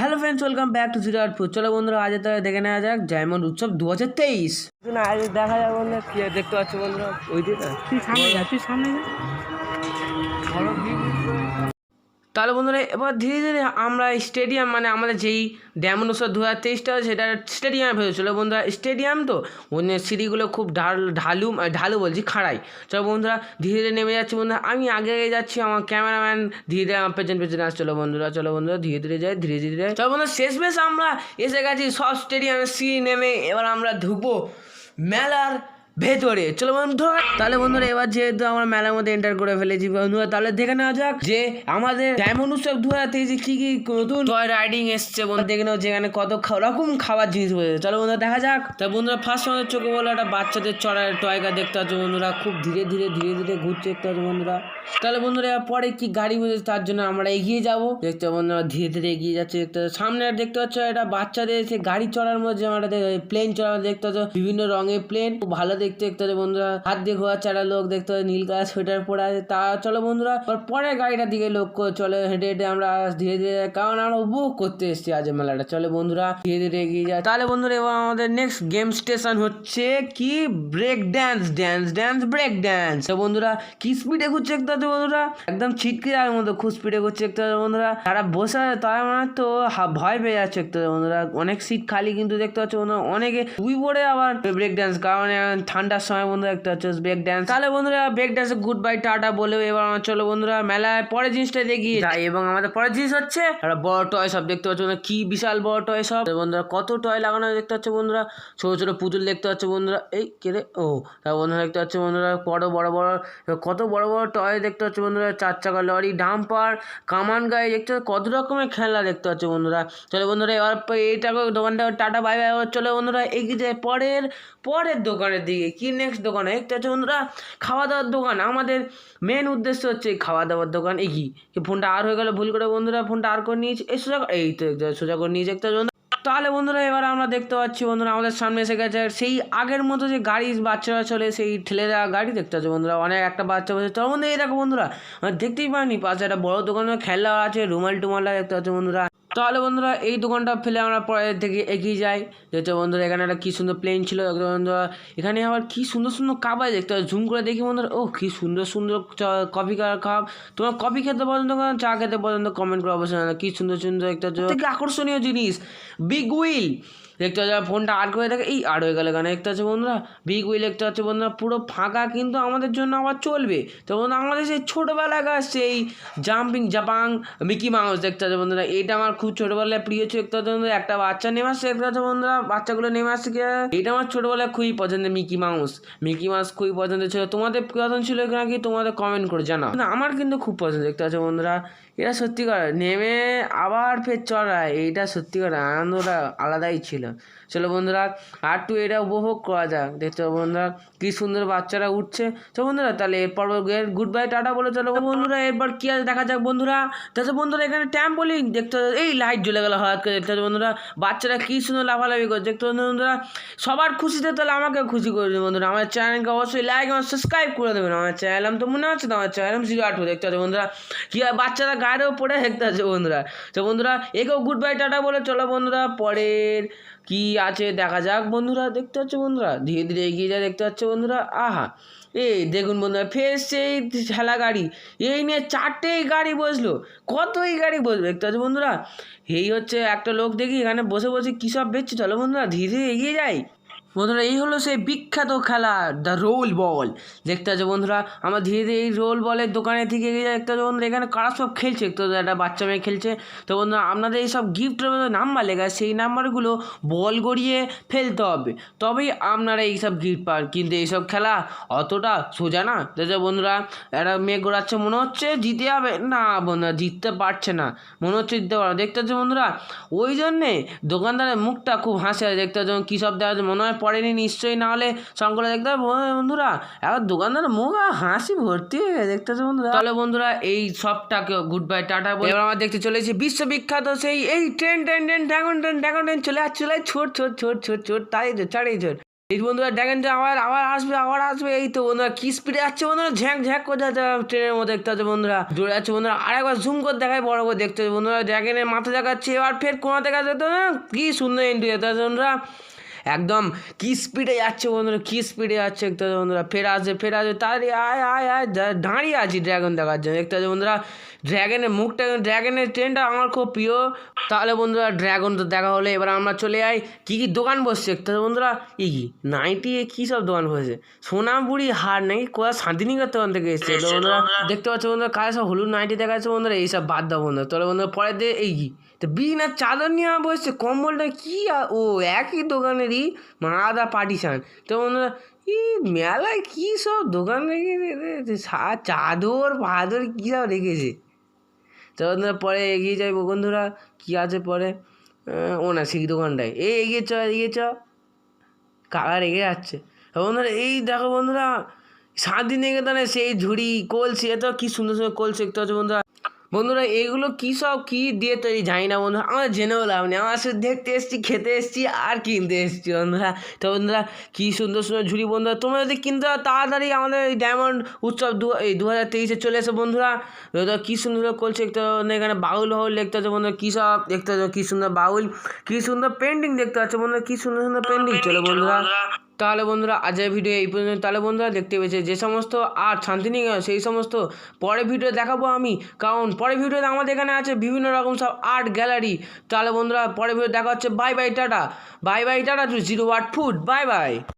Hello friends, welcome back to zero output. চলো বন্ধুরা, আজ তাহলে দেখে নেওয়া যাক ডায়মন্ড উৎসব 2023। আজ দেখা যাক বন্ধুরা কি দেখতে পাচ্ছ বন্ধুরা, ওই দিকে তুই সামনে যা। তাহলে বন্ধুরা এবার ধীরে ধীরে আমরা স্টেডিয়াম মানে আমাদের যেই ডায়মন্ড উৎসব 2023টা সেটা স্টেডিয়ামে ভেবেছিল বন্ধুরা। স্টেডিয়াম তো ওখানে সিঁড়িগুলো খুব ঢালু বলছি খাড়াই। চলো বন্ধুরা ধীরে ধীরে নেমে যাচ্ছি বন্ধুরা, আমি আগে যাচ্ছি, আমার ক্যামেরাম্যান ধীরে ধীরে আমার পেছনে আসছিলো বন্ধুরা। চলো বন্ধুরা ধীরে ধীরে যাই, ধীরে ধীরে চলো বন্ধুরা, শেষমেশ আমরা এসে গেছি সব স্টেডিয়ামের সিঁড়ি নেমে। এবার আমরা ঢুকবো মেলার ভেতরে। চলো বন্ধুরা, তাহলে বন্ধুরা এবার যেহেতু আমরা মেলার মধ্যে এন্টার করে ফেলেছি বন্ধুরা, তাহলে দেখে নেওয়া যাক যে আমাদের ডায়মন্ড উৎসব 2023 কি কি নতুন টয় রাইডিং এসছে বন্ধু, দেখে নাও যেখানে কত রকম খাবার জিনিস বলেছে। চলো বন্ধুরা দেখা যাক। তা বন্ধুরা ফার্স্ট আমাদের চোখে বলো একটা বাচ্চাদের চড়ার টয়কা দেখতে পাচ্ছ বন্ধুরা, খুব ধীরে ধীরে ঘুরছে দেখতে পাচ্ছ বন্ধুরা। তাহলে বন্ধুরা পরে কি গাড়ি বলেছে তার জন্য আমরা এগিয়ে যাবো দেখতে বন্ধুরা, ধীরে ধীরে এগিয়ে যাচ্ছে দেখতে। সামনে আর দেখতে পাচ্ছ এটা বাচ্চাদের সে গাড়ি চড়ার মধ্যে আমরা প্লেন চড়ানো দেখতে পাচ্ছ, বিভিন্ন রঙের প্লেন, খুব ভালো দেখতে পাচ্ছ বন্ধুরা। হাত দিয়ে ঘোরাচ্ছে একটা লোক দেখতে পাচ্ছ, নীল কালার সোয়েটার পরে আছে। তা চলো বন্ধুরা পরে গাড়িটার দিকে লক্ষ্য, চলে হেঁটে হেঁটে আমরা ধীরে ধীরে, কারণ আমরা উপভোগ করতে এসেছি আজ মেলাটা। চলে বন্ধুরা ধীরে ধীরে এগিয়ে যায়। তাহলে বন্ধুরা এবার আমাদের নেক্সট গেম স্টেশন হচ্ছে কি ব্রেক ড্যান্স ব্রেক ড্যান্স। তো বন্ধুরা কি স্পিডে ঘুরছে একটা বন্ধুরা, একদম ছিটকে যাওয়ার মতো খুব স্পিডে ঘুরছে একটা বন্ধুরা। তারা বসে আছে তারা মানে তো ভয় পেয়ে যাচ্ছে একটা বন্ধুরা, অনেক সিট খালি কিন্তু দেখতে পাচ্ছ বন্ধুরা, অনেকে দুই পড়ে আবার ব্রেক ড্যান্স, কারণ ঠান্ডার সময় বন্ধুরা একটা হচ্ছে ব্রেক ড্যান্স। তাহলে বন্ধুরা ব্রেক ড্যান্সে গুড বাই টাটা বলে এবার আমার চলো বন্ধুরা মেলায় পরের জিনিসটা দেখি যাই। এবং আমাদের পরের জিনিস হচ্ছে একটা বড় টয় সব দেখতে পাচ্ছ বন্ধুরা, কি বিশাল বড় টয় সব বন্ধুরা, কত টয় লাগানো দেখতে পাচ্ছ বন্ধুরা, ছোট ছোট পুতুল দেখতে পাচ্ছ বন্ধুরা। এই কেড়ে ও তা বন্ধুরা দেখতে পাচ্ছ বন্ধুরা বড় কত বড় বড় টয় দেখতে পাচ্ছ বন্ধুরা, 4 চাকা লরি, ডাম্পার, কামান গাড়ি দেখতে কত রকমের খেলনা দেখতে পাচ্ছ বন্ধুরা। চলো বন্ধুরা এবার এইটাকে দোকানটা টাটা বাই বাই। চলো বন্ধুরা এগিয়ে যায় পরের দোকানের দিকে। কি নেক্সট দোকানে দেখতে পাচ্ছ বন্ধুরা, খাওয়া দাওয়ার দোকান। আমাদের মেন উদ্দেশ্য হচ্ছে খাওয়া দাওয়ার দোকান। এগিয়ে ফোনটা আর হয়ে গেল ভুল করে বন্ধুরা, ফোনটা আর করে নিয়েছি, এই তো সোজা করে নিয়েছে একটা। তাহলে বন্ধুরা এবার আমরা দেখতে পাচ্ছি বন্ধুরা আমাদের সামনে এসে গেছে সেই আগের মতো যে গাড়ি বাচ্চারা চলে, সেই ঠেলে দেওয়া গাড়ি দেখতে পাচ্ছি বন্ধুরা, অনেক একটা বাচ্চা বসে। তার মধ্যে এই দেখো বন্ধুরা দেখতেই পাইনি পাশে একটা বড় দোকানে খেলা আছে, রুমাল টুমালা দেখতে পাচ্ছি বন্ধুরা। তাহলে বন্ধুরা এই দোকানটা ফেলে আমরা পরের থেকে এগিয়ে যাই দেখতে বন্ধুরা। এখানে একটা কি সুন্দর প্লেন ছিল বন্ধুরা, এখানে আবার কি সুন্দর সুন্দর কাপ আছে দেখতে, জুম করে দেখি বন্ধুরা। ও কি সুন্দর সুন্দর কফি কাপ। তোমার কফি খেতে পছন্দ করো, চা খেতে পছন্দ, কমেন্ট করে অবশ্যই। কি সুন্দর সুন্দর একটা আকর্ষণীয় জিনিস বিগ হুইল দেখতে পাচ্ছি। ফোনটা আর করে থাকে, এই আর হয়ে গেল এখানে দেখতে পাচ্ছি বন্ধুরা, বিগ হুইল দেখতে পাচ্ছি বন্ধুরা, পুরো ফাঁকা কিন্তু আমাদের জন্য আবার চলবে। তো বন্ধুরা আমাদের সেই ছোটোবেলাকার সেই জাপাং মিকি মাউস দেখতে পাচ্ছি বন্ধুরা, এটা আমার খুব ছোটোবেলায় প্রিয় ছিল দেখতে পাচ্ছি বন্ধুরা। একটা বাচ্চা নেমে আসছে দেখতে পাচ্ছি বন্ধুরা, বাচ্চাগুলো নেমে আসছে, এটা আমার ছোটোবেলায় খুবই পছন্দের মিকি মাউস খুবই পছন্দ ছিল। তোমাদের পছন্দ ছিল নাকি তোমাদের কমেন্ট করে জানাও। আমার কিন্তু খুব পছন্দ দেখতে পাচ্ছি বন্ধুরা, এটা সত্যিকার নেমে আবার ফের চড়ায়, এইটা সত্যিকার আনন্দটা আলাদাই ছিল। চলো বন্ধুরা আর একটু এটা উপভোগ করা যাক দেখতে বন্ধুরা, কি সুন্দর বাচ্চারা উঠছে। তো বন্ধুরা তাহলে এরপর গুড বাই টাটা বলে চলো বন্ধুরা, এরপর কি আছে দেখা যাক বন্ধুরা। তাহলে বন্ধুরা এখানে ট্যাম্পোলিন দেখতে, এই লাইট জ্বলে গেল হঠাৎ করে দেখতে বন্ধুরা, বাচ্চারা কি সুন্দর লাফালাফি করছে দেখতে বন্ধুরা। সবার খুশিতে তাহলে আমাকে খুশি করে দেবে বন্ধুরা। আমার চ্যানেলকে অবশ্যই লাইক এবং সাবস্ক্রাইব করে দেবেন। আমার চ্যানেল তো মনে হচ্ছে তো আমার চ্যানেল জিরো আউটপুট দেখতে পাচ্ছ বন্ধুরা, কি হয় বাচ্চারা গাড়িও পড়ে দেখতে আছে বন্ধুরা। তো বন্ধুরা একেও গুড বাই টাটা বলে চলো বন্ধুরা পরের কি আছে দেখা যাক বন্ধুরা। দেখতে পাচ্ছ বন্ধুরা ধীরে ধীরে এগিয়ে যায় দেখতে পাচ্ছ বন্ধুরা। আহা এই দেখুন বন্ধুরা ফের সেই ঠেলা গাড়ি, এই নিয়ে 4টেই গাড়ি বসলো, কতই গাড়ি বসবে দেখতে পাচ্ছ বন্ধুরা। এই হচ্ছে একটা লোক দেখি এখানে বসে বসে কী সব বেচছে। চলো বন্ধুরা ধীরে ধীরে এগিয়ে যাই বন্ধুরা। এই হলো সেই বিখ্যাত খেলা দ্য রোল বল দেখতে পাচ্ছ বন্ধুরা। আমরা ধীরে ধীরে এই রোল বলের দোকানের দিকে এগিয়ে যাই দেখতে পাচ্ছ বন্ধুরা। এখানে কারা সব খেলছে তো একটা বাচ্চা মেয়ে খেলছে। তো বন্ধুরা আপনাদের এইসব গিফটের নাম্বার লেখা, সেই নাম্বারগুলো বল গড়িয়ে ফেলতে হবে, তবেই আপনারা এইসব গিফট পান। কিন্তু এইসব খেলা অতটা সোজা না দেখছো বন্ধুরা। একটা মেয়ে ঘোরাচ্ছে, মনে হচ্ছে জিতে যাবে, না বন্ধুরা জিততে পারছে না, মনে হচ্ছে জিততে পারবে দেখতে পাচ্ছ বন্ধুরা। ওই জন্যে দোকানদারের মুখটা খুব হাসে দেখতে পাচ্ছ, কী সব দেওয়া আছে মনে হয় পড়েনি নিশ্চয়ই, না হলে সংকলে দেখতে হবে বন্ধুরা। এবার দোকানদারের মুখ হাসি ভর্তি হয়ে গেছে দেখতে পাচ্ছ বন্ধুরা। তাহলে বন্ধুরা এই সবটাকে গুড বাই টাটা বলে এবার আমরা দেখতে চলেছি বিশ্ববিখ্যাত সেই এই ট্রেন ড্রাগন ট্রেন চলে ছোট তাই চারিয়ে এই বন্ধুরা ড্রাগনটা আবার আসবে এই তো বন্ধুরা কি স্পিডে যাচ্ছে বন্ধুরা, ঝ্যাঁক ঝ্যাঁক করে যাচ্ছে ট্রেনের মধ্যে দেখতে হচ্ছে বন্ধুরা, জোরে যাচ্ছে বন্ধুরা। আরেকবার জুম করে দেখায় বড় করে দেখতে হচ্ছে বন্ধুরা, ড্রাগনের মাথা দেখাচ্ছে এবার ফের কোনা দেখা যেত না, কি সুন্দর এন্ট্রি যেতে হচ্ছে বন্ধুরা, একদম কি স্পিডে যাচ্ছে বন্ধুরা, কি স্পিডে যাচ্ছে দেখতে হচ্ছে বন্ধুরা। ফের আসবে তাড়াতাড়ি আয় দাঁড়িয়ে আছি ড্রাগন দেখার জন্য দেখতে হচ্ছে বন্ধুরা। ড্রাগনের মুখটা, ড্রাগনের ট্রেনটা আমার খুব প্রিয়। তাহলে বন্ধুরা ড্রাগন তো দেখা হলে এবার আমরা চলে যাই কী কী দোকান বসছে দেখতে হবে বন্ধুরা। কি নাইটি কী সব দোকান বসেছে, সোনাপুরি হার নাকি কোথাও শান্তিনিকেতন থেকে এসছে তো বন্ধুরা। দেখতে পাচ্ছ বন্ধুরা কাজ সব হলুদ নাইটি দেখা যাচ্ছে বন্ধুরা, এইসব বাদ দাও বন্ধুরা। তাহলে বন্ধুরা পরে দিয়ে এই কি তো বিছানার চাদর নিয়ে বসছে, কম্বলটা কি ও একই দোকানেরই আলাদা পার্টিশান তো বন্ধুরা। মেলায় কী সব দোকান রেখেছে, চাদর ফাদর কী সব রেখেছে। তো বন্ধুরা পরে এগিয়ে যাই বন্ধুরা, কী আছে পরে, ও না সেই দোকানটায় এগিয়ে চ কাকা রেগে যাচ্ছে। বন্ধুরা এই দেখো বন্ধুরা শান্তিনিকেতনে সেই ঝুড়ি কলসি, এত কি সুন্দর সুন্দর কলসি দেখতে হচ্ছে বন্ধুরা। বন্ধুরা এগুলো কী সব কী দিয়ে তৈরি জানি না বন্ধুরা, আমার জেনেও লাভ নেই, আমার শুধু দেখতে এসেছি, খেতে এসেছি আর কিনতে এসেছি বন্ধুরা। তো বন্ধুরা কী সুন্দর সুন্দর ঝুড়ি বন্ধুরা, তোমরা যদি কিনতে হয় তাড়াতাড়ি আমাদের এই ডায়মন্ড উৎসব 2023-এ চলে এসে বন্ধুরা। কী সুন্দর করছে দেখতে হবে এখানে, বাউল দেখতে হচ্ছে বন্ধুরা, কী সব দেখতে হচ্ছে, কী সুন্দর বাউল, কী সুন্দর পেন্টিং দেখতে পাচ্ছে বন্ধুরা, কী সুন্দর সুন্দর পেন্টিং চলে বন্ধুরা। তাহলে বন্ধুরা আজকের ভিডিও এই পর্যন্ত। তাহলে বন্ধুরা দেখতে পেয়েছে যে সমস্ত আর্ট শান্তিনিকেতন সেই সমস্ত পরে ভিডিও দেখাবো আমি, কারণ পরে ভিডিওতে আমাদের এখানে আছে বিভিন্ন রকম সব আর্ট গ্যালারি। তাহলে বন্ধুরা পরে ভিডিও দেখা হচ্ছে, বাই বাই টাটা টু 0 ওয়াট ফুড, বাই বাই।